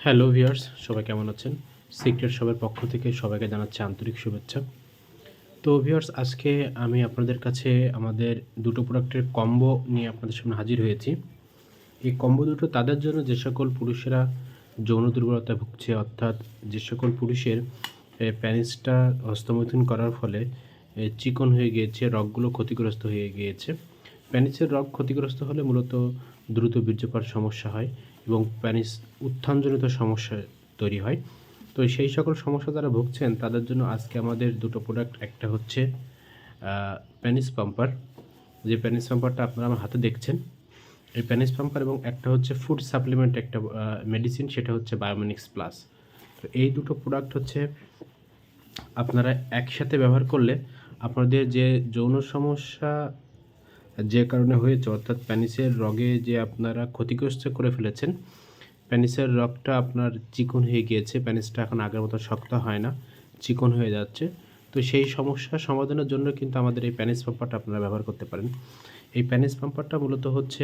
Hello viewers, সবাই কেমন আছেন? সিক্রেট শপের পক্ষ থেকে সবাইকে জানাচ্ছি আন্তরিক শুভেচ্ছা। তো ভিউয়ার্স, আজকে আমি আপনাদের কাছে আমাদের দুটো প্রোডাক্টের কম্বো নিয়ে আপনাদের সামনে হাজির হয়েছি। এই কম্বো দুটো তাদের জন্য যে সকল পুরুষেরা যৌন দুর্বলতায় ভুগছে, অর্থাৎ যে সকল পুরুষের পেনিসটা হস্তমৈথুন করার ফলে চিকন হয়ে গিয়েছে, রগগুলো ক্ষতিগ্রস্ত হয়ে গিয়েছে। পেনিসের রগ ক্ষতিগ্রস্ত হলে মূলত দ্রুত বীর্যপাত সমস্যা হয় এবং পেনিস উত্থানজনিত সমস্যা তৈরি হয়। তো সেই সকল সমস্যা যারা ভুগছেন তাদের জন্য আজকে আমাদের দুটো প্রোডাক্ট, একটা হচ্ছে পেনিস পাম্পার, যে পেনিস পাম্পারটা আপনারা আমার হাতে দেখছেন, এই পেনিস পাম্পার, এবং একটা হচ্ছে ফুড সাপ্লিমেন্ট, একটা মেডিসিন, সেটা হচ্ছে বায়োমেনিক্স প্লাস। তো এই দুটো প্রোডাক্ট হচ্ছে আপনারা একসাথে ব্যবহার করলে আপনাদের যে যৌন সমস্যা যে কারণে হয়েছে, অর্থাৎ পেনিসের রগে যে আপনারা ক্ষতিগ্রস্ত করে ফেলেছেন, পেনিসের রগটা আপনার চিকন হয়ে গিয়েছে, পেনিসটা এখন আগের মতো শক্ত হয় না, চিকন হয়ে যাচ্ছে। তো সেই সমস্যা সমাধানের জন্য কিন্তু আমাদের এই পেনিস পাম্পারটা আপনারা ব্যবহার করতে পারেন। এই পেনিস পাম্পারটা মূলত হচ্ছে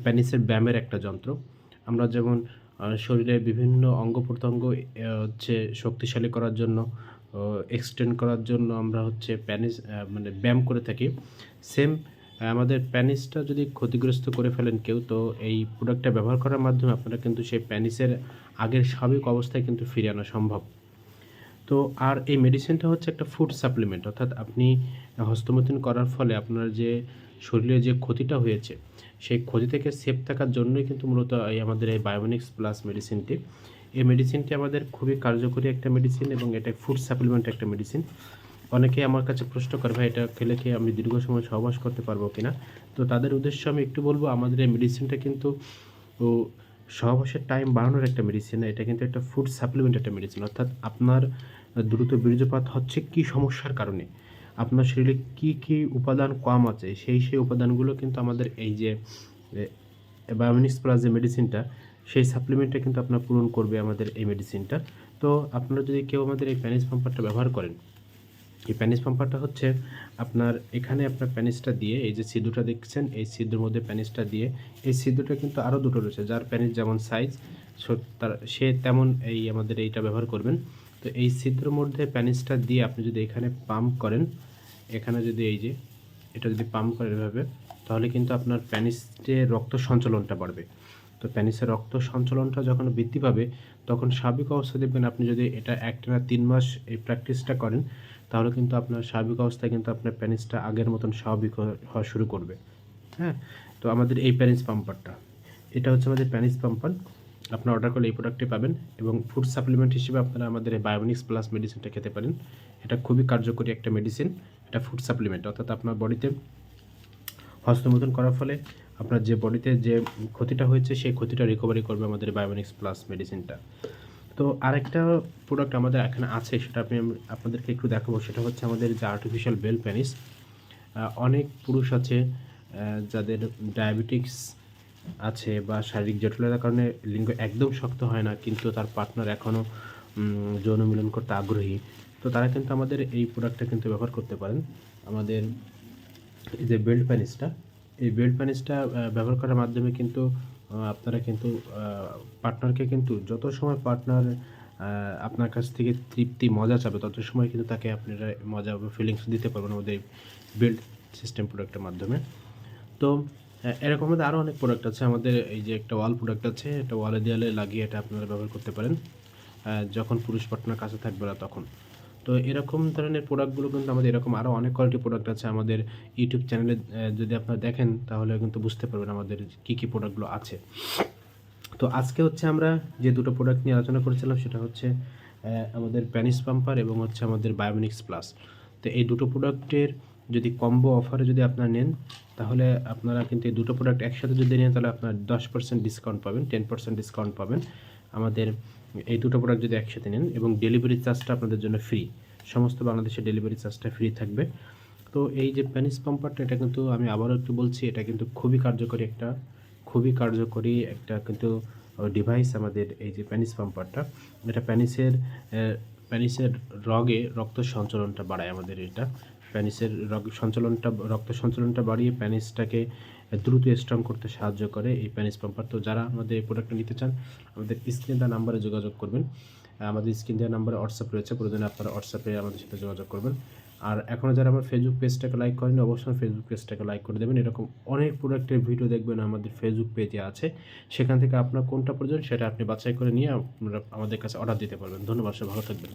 পেনিসের ব্যায়ামের একটা যন্ত্র। আমরা যেমন শরীরের বিভিন্ন অঙ্গ প্রত্যঙ্গ হচ্ছে শক্তিশালী করার জন্য, এক্সটেন্ড করার জন্য আমরা হচ্ছে পেনিস মানে ব্যায়াম করে থাকি। সেম আমাদের পেনিসটা যদি ক্ষতিগ্রস্ত করে ফেলেন কেউ, তো এই প্রোডাক্টটা ব্যবহার করার মাধ্যমে আপনারা কিন্তু সেই পেনিসের আগের স্বাভাবিক অবস্থায় কিন্তু ফিরিয়ে আনা সম্ভব। তো আর এই মেডিসিনটা হচ্ছে একটা ফুড সাপ্লিমেন্ট, অর্থাৎ আপনি হস্তমৈথুন করার ফলে আপনার যে শরীরে যে ক্ষতিটা হয়েছে, সেই ক্ষতি থেকে সেফ থাকার জন্যই কিন্তু মূলত আমাদের এই বায়োমেনিক্স প্লাস মেডিসিনটি। এই মেডিসিনটি আমাদের খুবই কার্যকরী একটা মেডিসিন এবং এটা ফুড সাপ্লিমেন্ট একটা মেডিসিন। অনেকেই আমার কাছে প্রশ্ন করে, ভাই এটা খেলে কি আমি দীর্ঘ সময় সহবাস করতে পারবো কিনা? তো তাদের উদ্দেশ্যে আমি একটু বলবো, আমাদের এই মেডিসিনটা কিন্তু ও সহবাসের টাইম বাড়ানোর একটা মেডিসিন না, এটা কিন্তু একটা ফুড সাপ্লিমেন্ট একটা মেডিসিন। অর্থাৎ আপনার দ্রুত বীর্যপাত হচ্ছে কী সমস্যার কারণে, আপনার শরীরে কী কী উপাদান কম আছে, সেই উপাদানগুলো কিন্তু আমাদের এই যে বায়োমেনিক্স প্লাস যে মেডিসিনটা, সেই সাপ্লিমেন্টটা কিন্তু আপনার পূরণ করবে আমাদের এই মেডিসিনটা। তো আপনারা যদি কেউ আমাদের এই প্যানিস পাম্পারটা ব্যবহার করেন, এই প্যানিস পাম্পারটা হচ্ছে আপনার এখানে আপনার প্যানিসটা দিয়ে, এই যে ছিদ্রটা দেখছেন, এই ছিদ্রের মধ্যে প্যানিসটা দিয়ে, এই ছিদ্রটা কিন্তু আরও দুটো রয়েছে, যার প্যানিস যেমন সাইজ তার সে তেমন এই আমাদের এইটা ব্যবহার করবেন। তো এই ছিদ্রের মধ্যে প্যানিসটা দিয়ে আপনি যদি এখানে পাম্প করেন, এখানে যদি এই যে এটা যদি পাম্প করেন এভাবে, তাহলে কিন্তু আপনার প্যানিসে রক্ত সঞ্চালনটা বাড়বে। তো প্যানিসের রক্ত সঞ্চালনটা যখন বৃদ্ধি পাবে, তখন স্বাভাবিক অবস্থা দেখবেন, আপনি যদি এটা একটানা 3 মাস এই প্র্যাকটিসটা করেন, তাহলে কিন্তু আপনার স্বাভাবিক অবস্থায় কিন্তু আপনার প্যানিসটা আগের মতন স্বাভাবিক হওয়া শুরু করবে। হ্যাঁ? তো আমাদের এই প্যানিস পাম্পারটা, এটা হচ্ছে আমাদের প্যানিস পাম্পার। আপনারা অর্ডার করলে এই প্রোডাক্টটি পাবেন এবং ফুড সাপ্লিমেন্ট হিসেবে আপনারা আমাদের এই বায়োনিক্স প্লাস মেডিসিনটা খেতে পারেন। এটা খুবই কার্যকরী একটা মেডিসিন। এটা ফুড সাপ্লিমেন্ট, অর্থাৎ আপনার বডিতে হস্তমৈথুন করার ফলে আপনার যে বডিতে যে ক্ষতিটা হয়েছে, সেই ক্ষতিটা রিকভারি করবে আমাদের বায়োনিক্স প্লাস মেডিসিনটা। তো আরেকটা প্রোডাক্ট আমাদের এখানে আছে, সেটা আমি আপনাদেরকে একটু দেখাবো। সেটা হচ্ছে আমাদের যে আর্টিফিশিয়াল বেল পেনিস। অনেক পুরুষ আছে যাদের ডায়াবেটিক্স আছে বা শারীরিক জটিলতার কারণে লিঙ্গ একদম শক্ত হয় না, কিন্তু তার পার্টনার এখনও যৌন মিলন করতে আগ্রহী। তো তারা কিন্তু আমাদের এই প্রোডাক্টটা কিন্তু ব্যবহার করতে পারেন। আমাদের এই যে বেল্ট প্যানিসটা, এই বেল্ট প্যানিসটা ব্যবহার করার মাধ্যমে কিন্তু আপনারা কিন্তু পার্টনারকে কিন্তু যত সময় পার্টনার আপনার কাছ থেকে তৃপ্তি মজা চাবে, তত সময় কিন্তু তাকে আপনারা মজা বা ফিলিংস দিতে পারবেন আমাদের বেল্ট সিস্টেম প্রোডাক্টের মাধ্যমে। তো এরকম আমাদের আরও অনেক প্রোডাক্ট আছে। আমাদের এই যে একটা ওয়াল প্রোডাক্ট আছে, এটা ওয়ালে দেয়ালে লাগিয়ে এটা আপনারা ব্যবহার করতে পারেন যখন পুরুষ পার্টনার কাছে থাকবে না তখন। তো এরকম ধরনের প্রোডাক্টগুলো কিন্তু আমাদের, এরকম আরও অনেক কোয়ালিটি প্রোডাক্ট আছে আমাদের ইউটিউব চ্যানেলে। যদি আপনারা দেখেন তাহলে কিন্তু বুঝতে পারবেন আমাদের কী কী প্রোডাক্টগুলো আছে। তো আজকে হচ্ছে আমরা যে দুটো প্রোডাক্ট নিয়ে আলোচনা করেছিলাম, সেটা হচ্ছে আমাদের প্যানিস পাম্পার এবং হচ্ছে আমাদের বায়োমেনিক্স প্লাস। তো এই দুটো প্রোডাক্টের যদি কম্বো অফারে যদি আপনারা নেন, তাহলে আপনারা কিন্তু এই দুটো প্রোডাক্ট একসাথে যদি নেন, তাহলে আপনার 10% ডিসকাউন্ট পাবেন, 10% ডিসকাউন্ট পাবেন আমাদের এই দুটো প্রোডাক্ট যদি একসাথে নেন, এবং ডেলিভারি চার্জটা আপনাদের জন্য ফ্রি, সমস্ত বাংলাদেশে ডেলিভারি চার্জটা ফ্রি থাকবে। তো এই যে প্যানিস পাম্পারটা, এটা কিন্তু আমি আবারও একটু বলছি, এটা কিন্তু খুবই কার্যকরী একটা কিন্তু ডিভাইস আমাদের এই যে প্যানিস পাম্পারটা। এটা প্যানিসের রগে রক্ত সঞ্চালনটা বাড়ায় আমাদের এটা। প্যানিসের রক্ত সঞ্চালনটা বাড়িয়ে প্যানিসটাকে দ্রুত স্ট্রং করতে সাহায্য করে এই প্যানিস পাম্পার। তো যারা আমাদের এই প্রোডাক্টটা নিতে চান আমাদের স্ক্রিনে দেওয়া নাম্বারে যোগাযোগ করবেন। আমাদের স্ক্রিন দেওয়া নাম্বারে হোয়াটসঅ্যাপ রয়েছে, প্রয়োজনে আপনারা হোয়াটসঅ্যাপে আমাদের সাথে যোগাযোগ করবেন। আর এখনও যারা আমার ফেসবুক পেজটাকে লাইক করেনি অবশ্যই ফেসবুক পেজটাকে লাইক করে দেবেন। এরকম অনেক প্রোডাক্টের ভিডিও দেখবেন আমাদের ফেসবুক পেজে আছে, সেখান থেকে আপনার কোনটা প্রয়োজন সেটা আপনি বাছাই করে নিয়ে আপনারা আমাদের কাছে অর্ডার দিতে পারবেন। ধন্যবাদ, সবাই ভালো থাকবেন।